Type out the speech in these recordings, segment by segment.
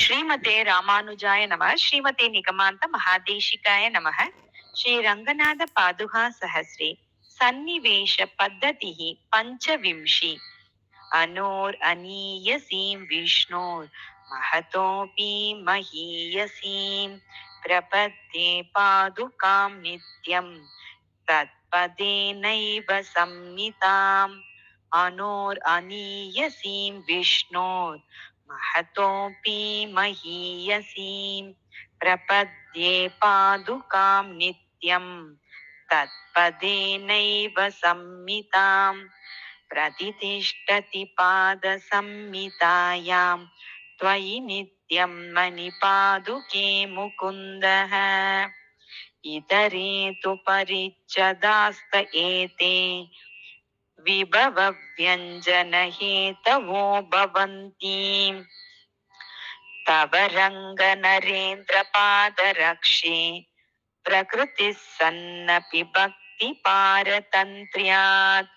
ಶ್ರೀಮತೆ ರಾಮಾನುಜಾಯ ನಮಃ. ಶ್ರೀಮತೆ ನಿಗಮಾಂತ ಮಹಾದೇಶಿಕಾಯ ನಮಃ. ಶ್ರೀರಂಗನಾಥ ಪಾದುಕಾ ಸಹಸ್ರೆ ಸನ್ನಿವೇಶ ಪದ್ಧತಿ ಪಂಚವಿಂಶಿ. ಅನೋರ್ ಅನೀಯಸೀಂ ವಿಷ್ಣೋರ್ ಮಹತೋಪಿ ಮಹೀಯಸೀಂ ಪ್ರಪದ್ಯೆ ಪಾದುಕಾಂ ನಿತ್ಯಂ ತತ್ಪದೇನೈವ ಸಂಹಿತಾಂ. ಅನೋರ್ ಅನೀಯಸೀಂ ವಿಷ್ಣೋರ್ ಮಹತೋಪಿ ಮಹೀಯಸೀಂ ಪ್ರಪದ್ಯೆ ಪಾದುಕಾಂ ನಿತ್ಯಂ ತತ್ಪದೇನೈವ ಸಂಹಿತಾಂ. ಪ್ರತಿಷ್ಠತಿ ಪಾದ ಸಂಹಿತಾಯಾಂ ತ್ವಯಿ ನಿತ್ಯಂ ಮಣಿಪಾದುಕೆ ಮುಕುಂದಃ. ಇತರೇ ತು ಪರಿಚ್ಛದಾಸ್ತ ಏತೆ ವಿಭವ ವ್ಯಂಜನ ಹೇತವೋ ಭವಂತಿ. ತವ ರಂಗ ನರೇಂದ್ರ ಪಾದ ರಕ್ಷೆ ಪ್ರಕೃತಿ ಸನ್ನಪಿ ಭಕ್ತಿ ಪಾರತಂತ್ರ್ಯಾತ್.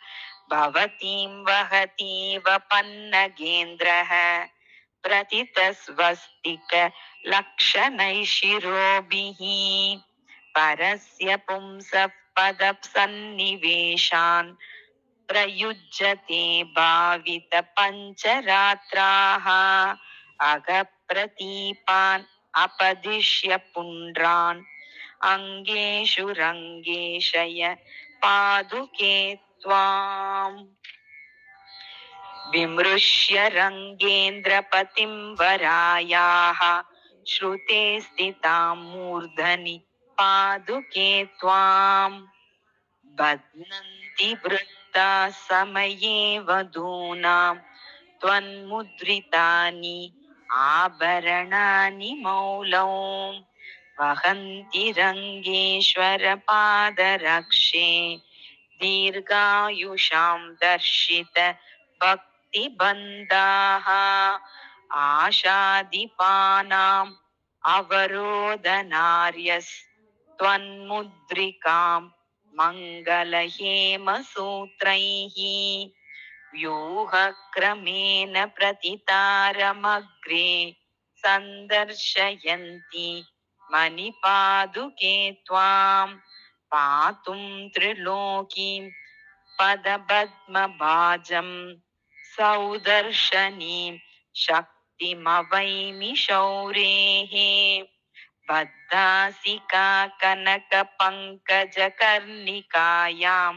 ಭವತೀಂ ವಹತೀವ ಪನ್ನಗೇಂದ್ರಃ ಪ್ರತಿತ ಸ್ವಸ್ತಿಕ ಲಕ್ಷಣೈಶಿರೋಭಿಃ. ಪರಸ್ಯ ಪುಂಸಃ ಪದ ಸನ್ನಿವೇಶಾನ್ ಪ್ರಯುಜ್ಯತೆ ಭಾವಿತ ಪಂಚರಾತ್ರಾಃ. ಅಗ ಪ್ರತೀಪಾನ್ ಅಪದಿಶ್ಯ ಪುಂಡ್ರಾನ್ ಅಂಗೇಶು ರಂಗೇಶಯ ಪಾದುಕೆ ತ್ವಾಂ. ವಿಮೃಶ್ಯ ರಂಗೇಂದ್ರ ಪತಿಂ ವರಾಯಾಃ ಶ್ರುತೆ ಸ್ಥಿತಾಂ ಮೂರ್ಧನಿ ಪಾದುಕೆ ತ್ವಾಂ. ಬಧ್ನಂತಿ ವೃತ್ತಾ ಸಮಯೇ ವಧೂನಾಂ ತ್ವನ್ಮುದ್ರಿತಾನಿ ಆಭರಣಾನಿ ಮೌಲೌ. ವಹಂತಿ ರಂಗೇಶ್ವರ ಪಾದರಕ್ಷೆ ದೀರ್ಘಾಯುಷಾಂ ದರ್ಶಿತ ಭಕ್ತಿ ಬಂಧಾಃ. ಆಶಾದೀಪಾನಾಂ ಅವರೋಧನಾರ್ಯಸ್ ತ್ವನ್ಮುದ್ರಿಕಾಂ ಮಂಗಲ ಹೇಮ ಸೂತ್ರೈಃ. ವ್ಯೂಹ ಕ್ರಮೇಣ ಪ್ರತಿತಾರಮಗ್ರೆ ಸಂದರ್ಶಯಂತಿ ಮಣಿಪಾದುಕೆ ತ್ವಾಂ. ಪಾತುಂ ತ್ರಿಲೋಕೀಂ ಪದಪದ್ಮಭಾಜಂ ಸೌದರ್ಶನೀಂ ಶಕ್ತಿಮವೈಮಿ ಶೌರೇಃ. ಬದ್ಧಾಸಿಕಾ ಕನಕ ಪಂಕಜ ಕರ್ಣಿಕಾಯಾಂ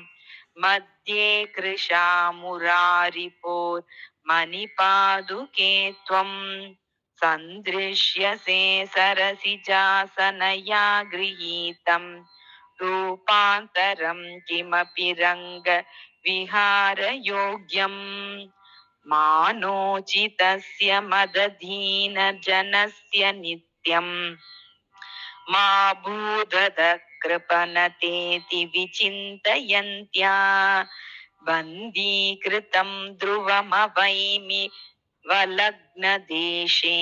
ಮಧ್ಯೆ ಕೃಶಾ ಮುರಾರಿಪೋರ್ ಮಣಿಪಾದುಕೆ ತ್ವಂ. ಸಂದೃಶ್ಯಸೆ ಸರಸಿಜಾಸನಯಾ ಗೃಹೀತಂ ರೂಪಾಂತರಂ ಕಿಮಪಿ ರಂಗ ವಿಹಾರ ಯೋಗ್ಯಂ. ಮಾನೋಚಿತಸ್ಯ ಮದಧೀನ ಜನಸ್ಯ ನಿತ್ಯಂ ಮಾ ಭೂದದ ಕೃಪಣತೇತಿ ವಿಚಿಂತಯಂತ್ಯಾ. ಬಂಧೀಕೃತಂ ಧ್ರುವಮವೈಮಿ ವಲಗ್ನ ದೇಶೆ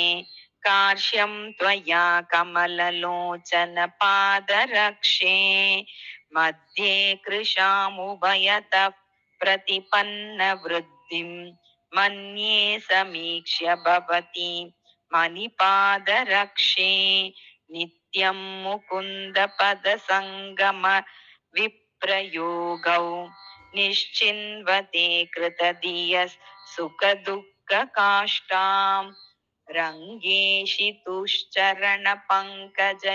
ಕಾರ್ಶ್ಯಂ ತ್ವಯಾ ಕಮಲಲೋಚನ ಪಾದರಕ್ಷೆ. ಮಧ್ಯೆ ಕೃಶಾಮುಭಯತಃ ಪ್ರತಿಪನ್ನ ವೃದ್ಧಿಂ ಮನ್ಯೇ ಸಮೀಕ್ಷ್ಯ ಭವತಿ ಮಣಿಪಾದರಕ್ಷೆ. ನಿತ್ಯಂ ಮುಕುಂದ ಪದ ಸಂಗಮ ವಿಪ್ರಯೋಗೌ ನಿಶ್ಚಿನ್ವತೆ ಕೃತಧಿಯಸ್ ಸುಖ ದುಃಖ ಕಾಷ್ಟಾಂ. ರಂಗೇಶಿತುಶ್ಚರಣ ಪಂಕಜಯೋರ್ಭಜಂತಿ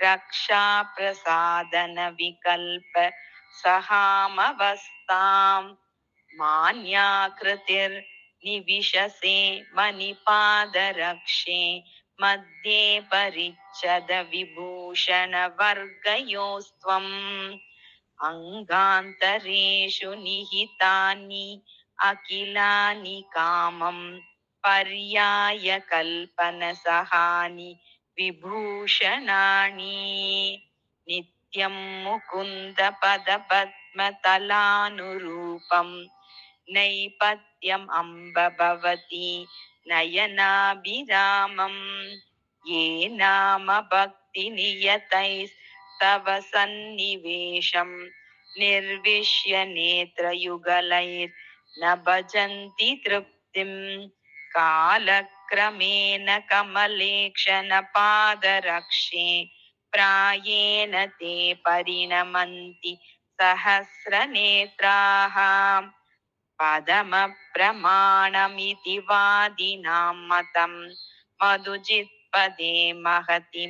ರಕ್ಷಾ ಪ್ರಸಾದನ ವಿಕಲ್ಪ ಸಹಾಮವಸ್ತಾಂ. ಮಾನ್ಯಾಕೃತಿರ್ ನಿವಿಶಸೆ ಮಣಿಪಾದರಕ್ಷೆ ಮಧ್ಯೆ ಪರಿಚ್ಛದ ವಿಭೂಷಣ ವರ್ಗಯೋಸ್ತ್ವಂ. ಅಂಗಾಂತರೇಷು ನಿಹಿತಾನಿ ಅಖಿಲಾನಿ ಕಾಮಂ ಪರ್ಯಾಯ ಕಲ್ಪನ ಸಹಾನಿ ವಿಭೂಷಣಾಣಿ. ನಿತ್ಯಂ ಮುಕುಂದ ಪದ ಪದ್ಮತಲಾನುರೂಪಂ ನೈಪಥ್ಯಂ ಅಂಬ ಭವತಿ ನಯನಾಭಿರಾಮಂ. ಯೇ ನಾಮ ಭಕ್ತಿ ನಿಯತೈಸ್ತವ ಸನ್ನಿವೇಶಂ ನಿರ್ವಿಶ್ಯ ನೇತ್ರಯುಗಲೈರ್ ನ ಭಜಂತಿ ತೃಪ್ತಿಂ. ಕಾಲ क्रमेण कमलेक्षणपादरक्षे प्रायेण ते परिणमन्ति सहस्रनेत्राः पदमप्रमाणमिति वादिनां मतम् मधुजित्पदे महति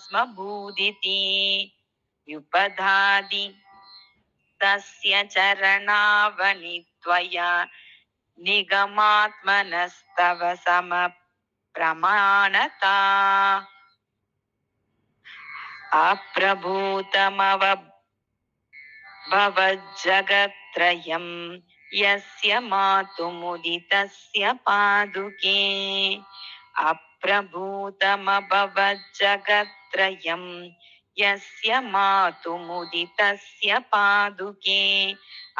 स्म भूदिति युपधादि तस्य चरणावनित्वया निगमात्मनस्तव समप्रमाणता अप्रभूतमवभवज्जगत्त्रयं यस्य मातुमुदितस्य पादुके अप्रभूतमभवज्जगत्त्रयं यस्य मातुमुदितस्य पादुके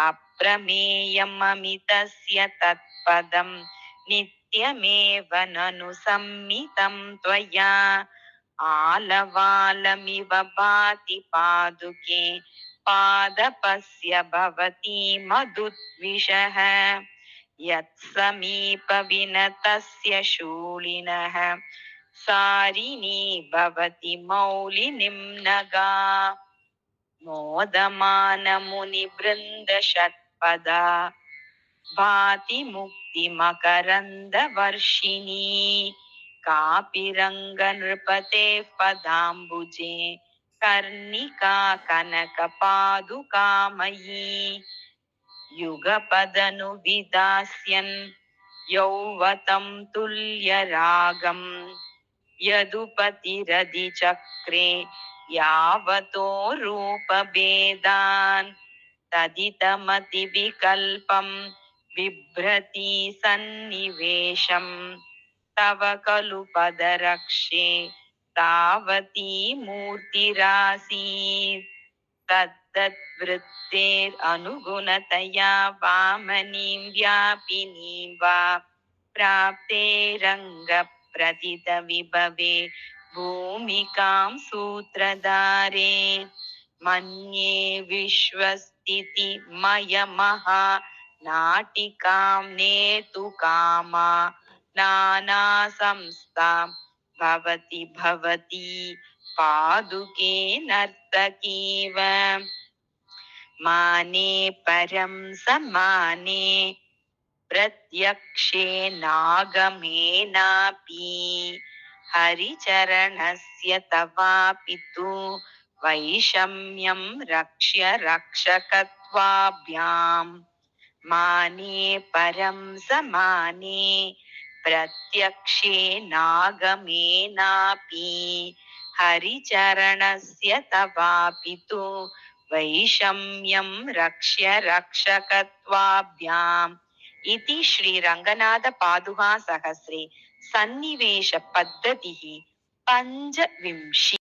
अप्रमेयममितस्य तत्पदं नित्यमेव ननु सम्मितं त्वया आलवालमिव भाति पादुके पादपस्य भवति मधुद्विषः यत्समीपविनतस्य शूलिनः सारिणी भवति मौलिनिम्नगा मोदमानमुनिवृन्दषट्पदा भाति मुक्तिमकरन्दवर्षिणी कापि रङ्गनृपतेः पदाम्बुजे कर्णिका कनकपादुकामयी युगपदनुविदास्यन् यौवतं तुल्यरागं यदुपतिरधिचक्रे यावतो रूपभेदान् तदितमतिविकल्पं बिभ्रति सन्निवेशं तव खलु पदरक्षे तावती मूर्तिरासीत् तद्वृत्तेरनुगुणतया वामनीं व्यापिनीं वा प्राप्ते रङ्गप्रथितविभवे भूमिकां सूत्रधारे मन्ये विश्वस्थितिमयमहा नाटिकां नेतुकामा नानासंस्था भवति भवती पादुके नर्तकीव माने परं समाने प्रत्यक्षे नागमेनापि हरिचरणस्य तवापि तु वैषम्यं रक्ष्य रक्षकत्वाभ्याम् माने परं समाने प्रत्यक्षे नागमेनापि हरिचरणस्य तवापि तु वैषम्यं रक्ष्य रक्षकत्वाभ्याम् इति श्रीरङ्गनाथपादुका सहस्रे सन्निवेश पद्धतिः 25